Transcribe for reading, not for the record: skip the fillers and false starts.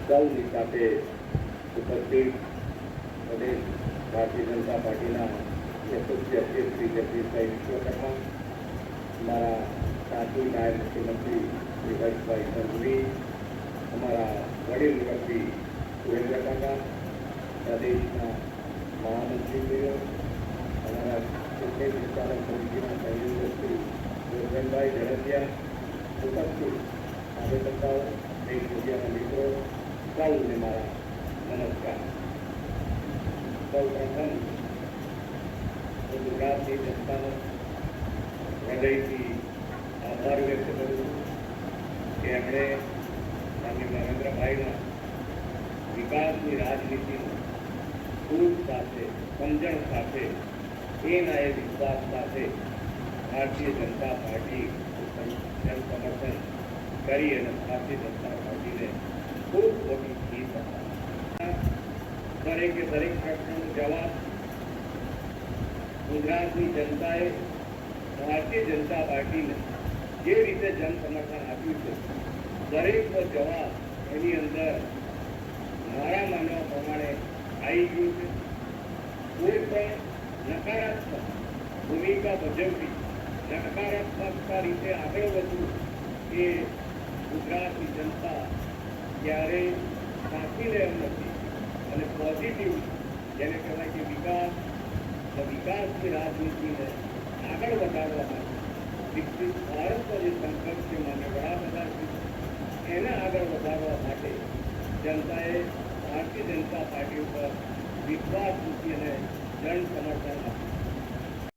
સૌની સાથે ઉપસ્થિત પ્રદેશ ભારતીય જનતા પાર્ટીના યશસ્વી અધ્યક્ષ શ્રી જગદીશભાઈ વિશ્વકર્મા, અમારા સાથી નાયબ મુખ્યમંત્રી શ્રી હર્ષભાઈ સંઘવી, અમારા વડીલ મુરબ્બી સુરેન્દ્ર કાકા, પ્રદેશના મહામંત્રીશ્રીઓ, અમારા ચૂંટણી સંચાલક સમિતિના સંયોજક શ્રી ગોરધનભાઈ ઝડપિયા, ઉપસ્થિત કાર્યકર્તાઓ, દેશ મીડિયાના મિત્રો, સૌને મારા નમસ્કાર. સૌ પ્રથમ હું ગુજરાતની જનતાનો હૃદયથી આભાર વ્યક્ત કરું છું કે એમણે માનનીય નરેન્દ્રભાઈના વિકાસની રાજનીતિનું સૂઝ સાથે, સમજણ સાથે, એના એ વિશ્વાસ સાથે ભારતીય જનતા પાર્ટી જનસમર્થન કરી અને ભારતીય જનતા પાર્ટીને ખૂબ મોટી જીત દરેકે દરેક પ્રશ્નનો જવાબ ગુજરાતની જનતાએ ભારતીય જનતા પાર્ટીને જે રીતે જનસમર્થન આપ્યું છે, દરેકનો જવાબ એની અંદર મારા માનવા પ્રમાણે આવી ગયું છે. કોઈ પણ નકારાત્મક ભૂમિકા ભજવવી, નકારાત્મકતા રીતે આગળ વધવું એ ગુજરાતની જનતા ક્યારેય સાચી લે એમ નથી. અને પોઝિટિવ, જેને કહેવાય કે વિકાસની રાજનીતિને આગળ વધારવા માટે વિકસિત ભારતનો જે સંકલ્પ છે માન્ય વડાપ્રધાન એને આગળ વધારવા માટે જનતાએ ભારતીય જનતા પાર્ટી ઉપર વિશ્વાસ મૂકી અને જન સમર્થન આપ્યું.